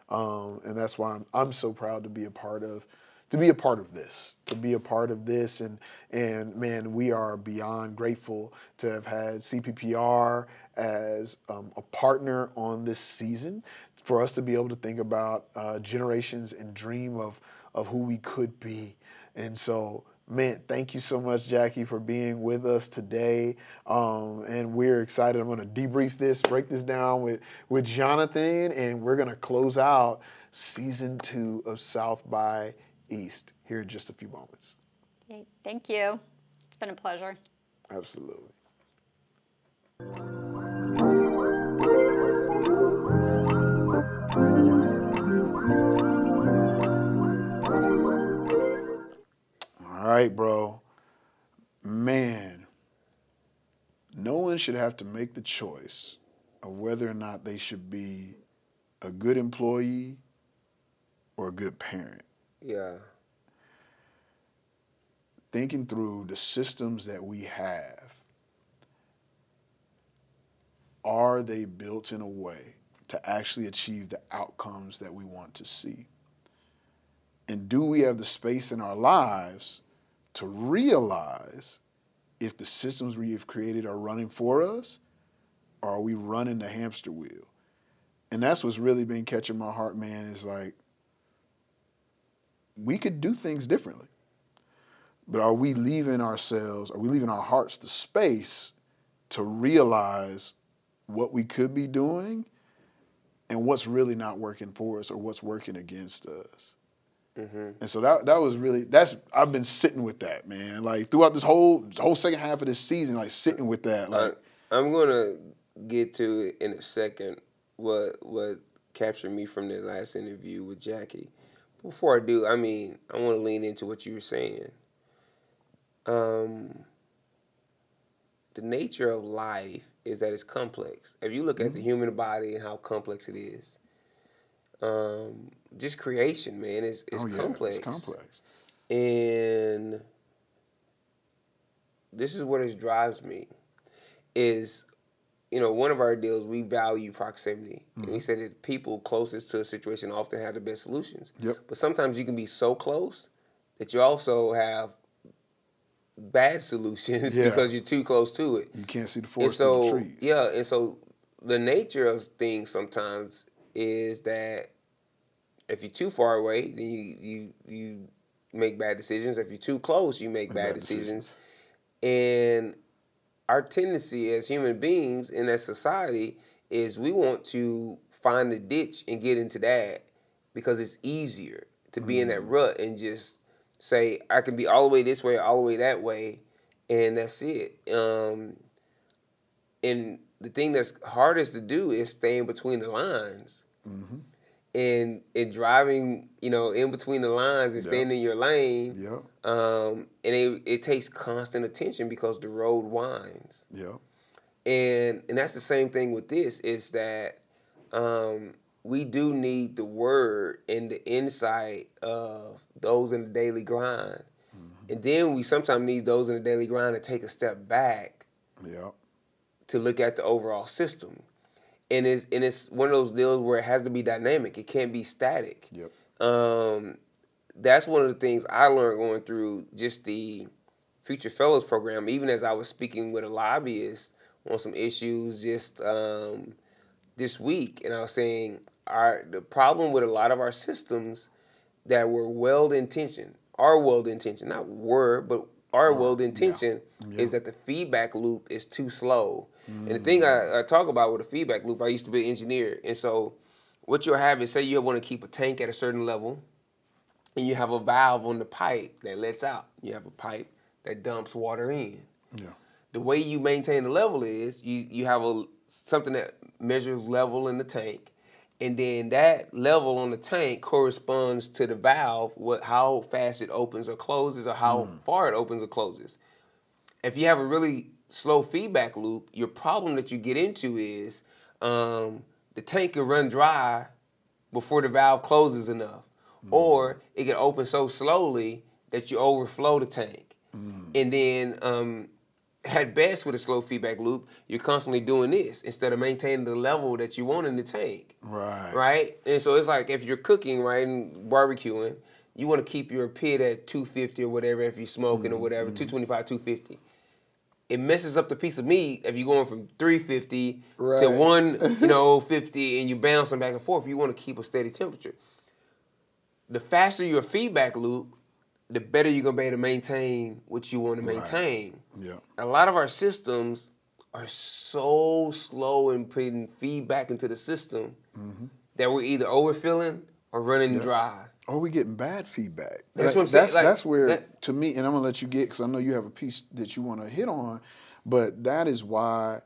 And that's why I'm so proud to be a part of this. And man, we are beyond grateful to have had CPPR as a partner on this season, for us to be able to think about generations and dream of who we could be. And so, man, thank you so much, Jackie, for being with us today. And we're excited. I'm going to break this down with Jonathan, and we're going to close out season 2 of South by East here in just a few moments. Okay, thank you. It's been a pleasure. Absolutely. All right, bro. Man, no one should have to make the choice of whether or not they should be a good employee or a good parent. Yeah. Thinking through the systems that we have, are they built in a way to actually achieve the outcomes that we want to see? And do we have the space in our lives to realize if the systems we have created are running for us or are we running the hamster wheel? And that's what's really been catching my heart, man, is like, we could do things differently. But are we leaving our hearts the space to realize what we could be doing and what's really not working for us or what's working against us? And so that was really, I've been sitting with that, man. Like throughout this whole second half of this season, like sitting with that. Like I'm gonna get to it in a second. What captured me from the last interview with Jackie. Before I do, I want to lean into what you were saying. The nature of life is that it's complex. If you look at the human body and how complex it is, just creation, man, is complex. It's complex. And this is what it drives me. Is, one of our deals, we value proximity. And we said that people closest to a situation often have the best solutions. Yep. But sometimes you can be so close that you also have bad solutions because you're too close to it. You can't see the forest through the trees. Yeah, and so the nature of things sometimes is that if you're too far away, then you make bad decisions. If you're too close, you make bad decisions. And our tendency as human beings in that society is we want to find the ditch and get into that because it's easier to be in that rut and just say, I can be all the way this way, all the way that way, and that's it. And the thing that's hardest to do is staying between the lines. And driving, in between the lines and staying in your lane. And it takes constant attention because the road winds. And that's the same thing with this, is that we do need the word and the insight of those in the daily grind. And then we sometimes need those in the daily grind to take a step back to look at the overall system. And it's one of those deals where it has to be dynamic. It can't be static. That's one of the things I learned going through just the Future Fellows program, even as I was speaking with a lobbyist on some issues just this week. And I was saying the problem with a lot of our systems that were well-intentioned, not were, but are well-intentioned, is that the feedback loop is too slow. And the thing I talk about with a feedback loop, I used to be an engineer. And so what you'll have is, say you want to keep a tank at a certain level, and you have a valve on the pipe that lets out. You have a pipe that dumps water in. The way you maintain the level is you have something that measures level in the tank, and then that level on the tank corresponds to the valve, how fast it opens or closes, or how far it opens or closes. If you have a really slow feedback loop, your problem that you get into is the tank can run dry before the valve closes enough. Or it can open so slowly that you overflow the tank. And then at best with a slow feedback loop, you're constantly doing this instead of maintaining the level that you want in the tank. Right? And so it's like if you're cooking, right, and barbecuing, you want to keep your pit at 250 or whatever if you're smoking or whatever, 225, 250. It messes up the piece of meat if you're going from 350 to 150 and you're bouncing back and forth. You want to keep a steady temperature. The faster your feedback loop, the better you're going to be able to maintain what you want to maintain. A lot of our systems are so slow in putting feedback into the system that we're either overfilling or running dry. Or we getting bad feedback. That's what I'm saying. That's where, to me, and I'm going to let you get, because I know you have a piece that you want to hit on, but that is why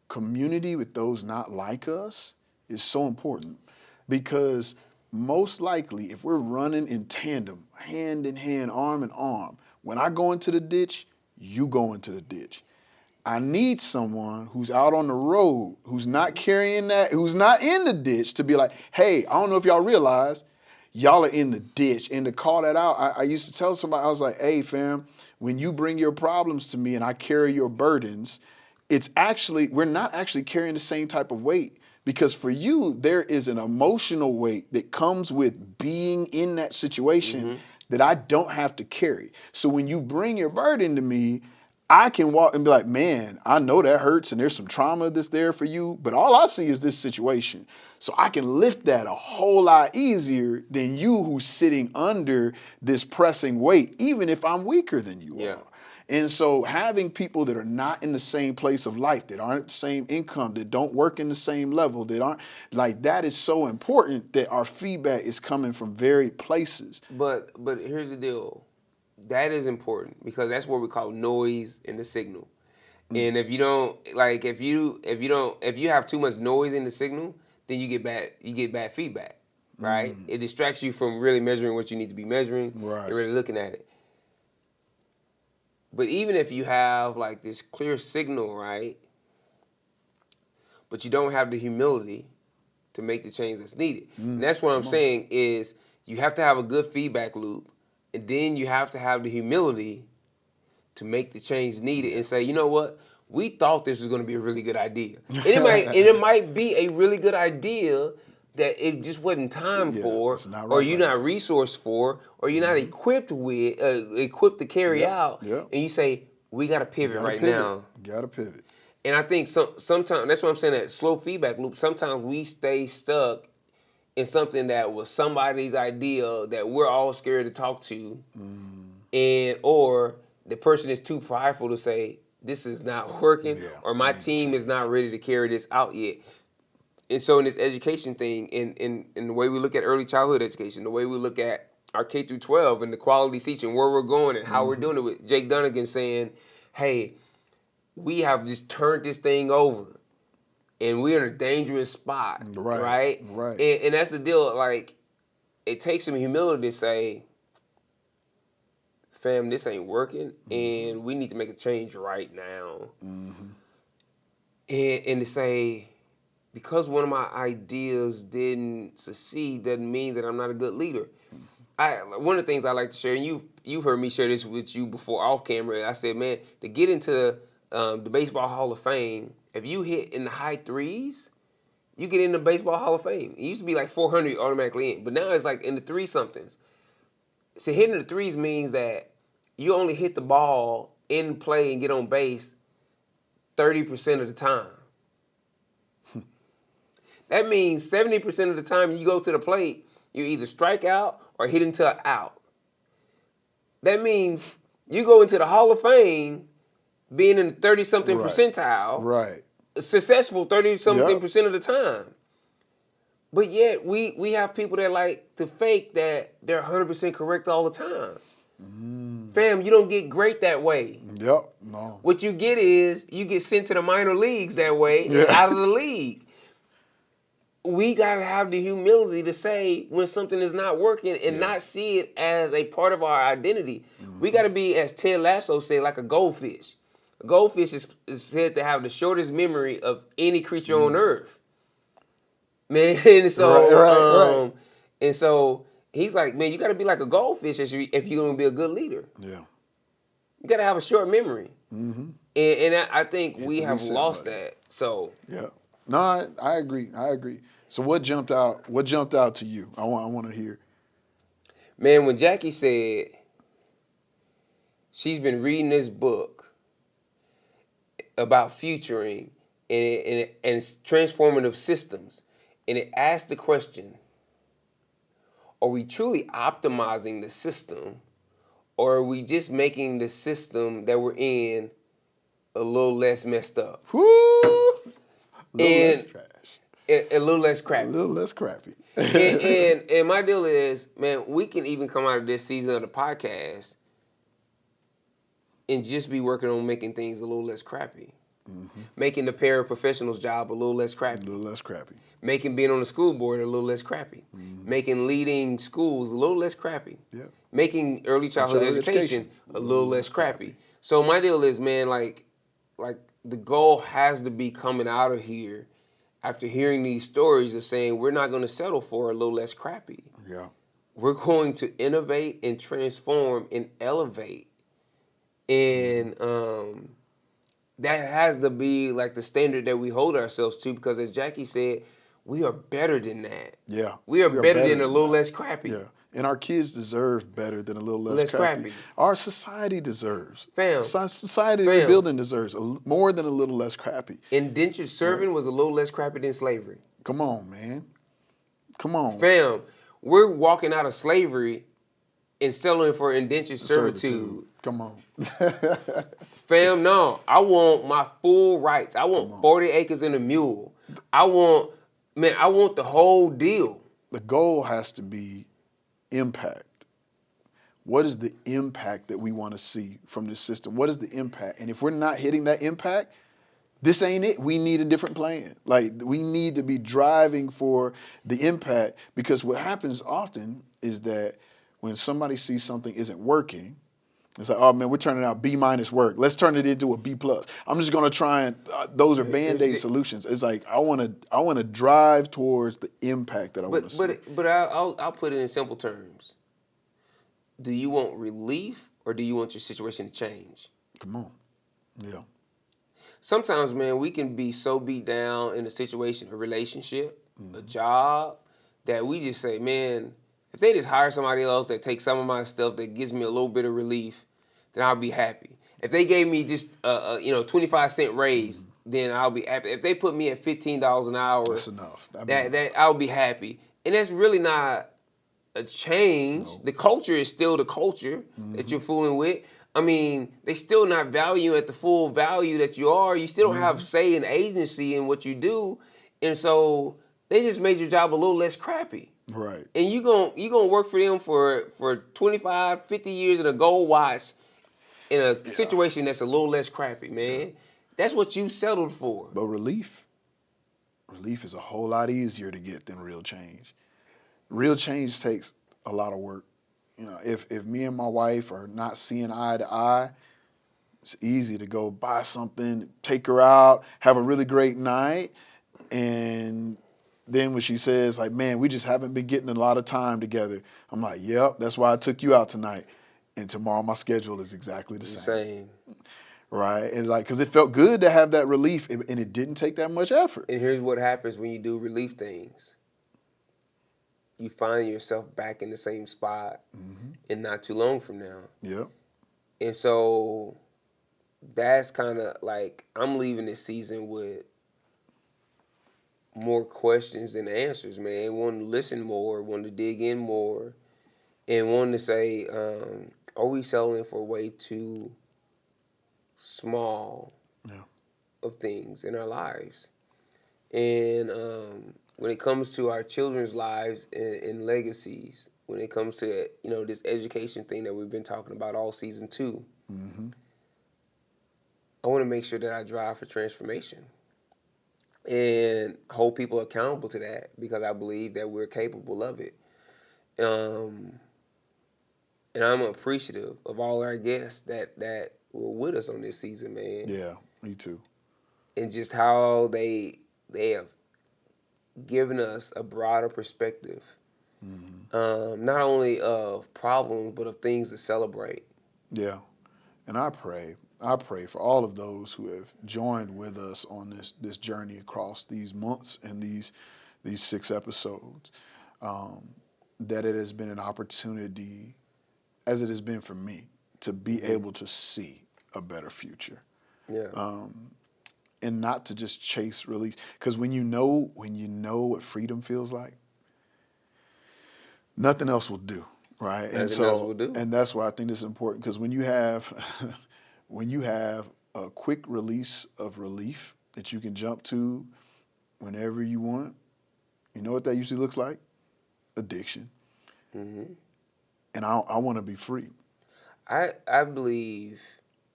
community with those not like us is so important. Because most likely, if we're running in tandem, hand in hand, arm in arm, when I go into the ditch, you go into the ditch. I need someone who's out on the road, who's not carrying that, who's not in the ditch, to be like, hey, I don't know if y'all realize, y'all are in the ditch. And to call that out, I used to tell somebody, I was like, hey, fam, when you bring your problems to me and I carry your burdens, we're not actually carrying the same type of weight. Because for you, there is an emotional weight that comes with being in that situation that I don't have to carry. So when you bring your burden to me, I can walk and be like, man, I know that hurts and there's some trauma that's there for you, but all I see is this situation. So I can lift that a whole lot easier than you who's sitting under this pressing weight, even if I'm weaker than you are. And so having people that are not in the same place of life, that aren't the same income, that don't work in the same level, that aren't like, that is so important that our feedback is coming from varied places. But here's the deal. That is important because that's what we call noise in the signal. And if you don't like, if you have too much noise in the signal, then you get bad feedback, right? It distracts you from really measuring what you need to be measuring. Right. You're really looking at it. But even if you have like this clear signal, right? But you don't have the humility to make the change that's needed. And that's what I'm saying is you have to have a good feedback loop, and then you have to have the humility to make the change needed and say, you know what? We thought this was going to be a really good idea. And it might be a really good idea that it just wasn't time for, or you're not resourced for, or you're not equipped to carry out. And you say, we got to pivot right now. Got to pivot. And I think sometimes, that's what I'm saying, that slow feedback loop, sometimes we stay stuck in something that was somebody's idea that we're all scared to talk to, or the person is too prideful to say, this is not working, or my team is not ready to carry this out yet. And so in this education thing, in the way we look at early childhood education, the way we look at our K through 12 and the quality teaching, where we're going and how we're doing it, with Jake Dunnigan saying, hey, we have just turned this thing over and we're in a dangerous spot, right? And that's the deal. Like, it takes some humility to say, fam, this ain't working, and we need to make a change right now. And to say, because one of my ideas didn't succeed doesn't mean that I'm not a good leader. One of the things I like to share, and you've heard me share this with you before off camera, I said, man, to get into the Baseball Hall of Fame, if you hit in the high threes, you get in the Baseball Hall of Fame. It used to be like 400 automatically in, but now it's like in the three somethings. So hitting the threes means that you only hit the ball in play and get on base 30% of the time. That means 70% of the time you go to the plate, you either strike out or hit into an out. That means you go into the Hall of Fame being in the 30-something percentile, successful 30-something percent of the time. But yet we have people that like to fake that they're 100% correct all the time. Fam, you don't get great that way. No. What you get is you get sent to the minor leagues that way and out of the league. We got to have the humility to say when something is not working and not see it as a part of our identity. We got to be, as Ted Lasso said, like a goldfish. A goldfish is said to have the shortest memory of any creature on earth. Man, and so and so he's like, man, you got to be like a goldfish if you're going to be a good leader. You got to have a short memory. And I think we have lost that. So no, I agree. So what jumped out to you? I want to hear. Man, when Jackie said she's been reading this book about futuring and it's transformative systems, and it asked the question, are we truly optimizing the system, or are we just making the system that we're in a little less messed up? Less trash. A little less crappy. A little less crappy. and my deal is, man, we can even come out of this season of the podcast and just be working on making things a little less crappy. Making the paraprofessional's job a little less crappy. Making being on the school board a little less crappy. Making leading schools a little less crappy. Making early childhood education a little less crappy. So my deal is, man, like the goal has to be coming out of here after hearing these stories of saying we're not going to settle for a little less crappy. We're going to innovate and transform and elevate. And that has to be like the standard that we hold ourselves to, because as Jackie said, we are better than that. We are better than a little less crappy. And our kids deserve better than a little less crappy. Our society deserves. Fam. Society we're building deserves more than a little less crappy. Indentured serving was a little less crappy than slavery. Come on, man. Come on. Fam, we're walking out of slavery and selling for indentured servitude. Come on. Fam, no. I want my full rights. I want 40 acres and a mule. I want the whole deal. The goal has to be impact. What is the impact that we want to see from this system? What is the impact? And if we're not hitting that impact, this ain't it. We need a different plan. Like, we need to be driving for the impact, because what happens often is that when somebody sees something isn't working, it's like, oh man, we're turning out B- work. Let's turn it into a B+. I'm just gonna try and those are Band-Aid solutions. It's like I wanna drive towards the impact that I want to see. But I'll put it in simple terms. Do you want relief or do you want your situation to change? Come on, yeah. Sometimes, man, we can be so beat down in a situation, a relationship, a job, that we just say, man, if they just hire somebody else that takes some of my stuff that gives me a little bit of relief, then I'll be happy. If they gave me just 25-cent raise, then I'll be happy. If they put me at $15 an hour, That's enough. That I'll be happy. And that's really not a change. No. The culture is still the culture that you're fooling with. I mean, they still not valuing at the full value that you are. You still don't have say and agency in what you do. And so they just made your job a little less crappy. Right. And you gonna work for them for 25, 50 years in a gold watch in a situation that's a little less crappy, man. Yeah. That's what you settled for. But relief is a whole lot easier to get than real change. Real change takes a lot of work. You know, if me and my wife are not seeing eye to eye, it's easy to go buy something, take her out, have a really great night, and then when she says, like, man, we just haven't been getting a lot of time together, I'm like, yep, that's why I took you out tonight. And tomorrow my schedule is exactly the same. Right? And like, because it felt good to have that relief, and it didn't take that much effort. And here's what happens when you do relief things. You find yourself back in the same spot and not too long from now. Yep. And so that's kind of like, I'm leaving this season with more questions than answers, man. Wanting to listen more, wanting to dig in more, and wanting to say, are we settling for way too small of things in our lives? And when it comes to our children's lives and legacies, when it comes to this education thing that we've been talking about all season 2, I want to make sure that I drive for transformation and hold people accountable to that, because I believe that we're capable of it. And I'm appreciative of all our guests that were with us on this season, man. Yeah, me too. And just how they have given us a broader perspective, not only of problems, but of things to celebrate. Yeah, and I pray for all of those who have joined with us on this journey across these months and these 6 episodes, that it has been an opportunity, as it has been for me, to be able to see a better future. Yeah. And not to just chase release, because when you know what freedom feels like, nothing else will do, right? Nothing else will do. And that's why I think this is important, because when you have a quick release of relief that you can jump to whenever you want, you know what that usually looks like? Addiction. And I want to be free. I believe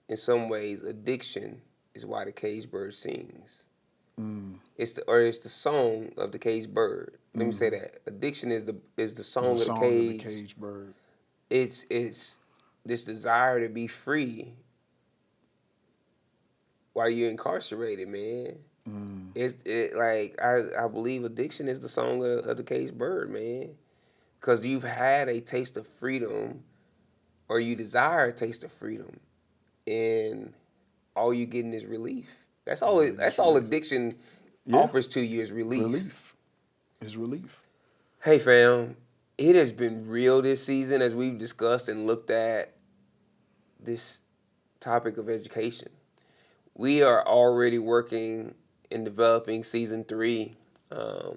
in some ways addiction is why the caged bird sings. It's the song of the caged bird. Let me say that. Addiction is the song of the caged bird. It's this desire to be free while you're incarcerated, man. I believe addiction is the song of the caged bird, man. Because you've had a taste of freedom, or you desire a taste of freedom, and all you're getting is relief. That's all addiction offers to you is relief. Relief. Hey, fam. it has been real this season as we've discussed and looked at this topic of education. We are already working in developing season 3.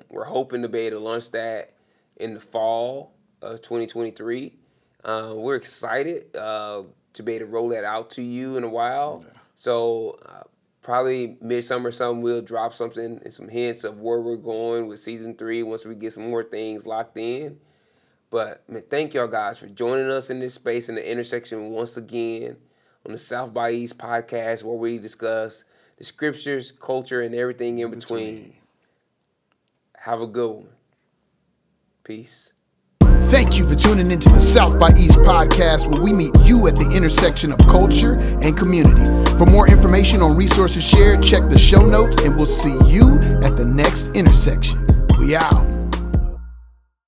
We're hoping to be able to launch that in the fall of 2023. We're excited to be able to roll that out to you in a while. Yeah. So probably midsummer something, we'll drop something and some hints of where we're going with season 3 once we get some more things locked in. But man, thank y'all guys for joining us in this space in the intersection once again on the South by East podcast, where we discuss the scriptures, culture, and everything in between. Have a good one. Peace. Thank you for tuning into the South by East podcast, where we meet you at the intersection of culture and community. For more information on resources shared, check the show notes, and we'll see you at the next intersection. We out.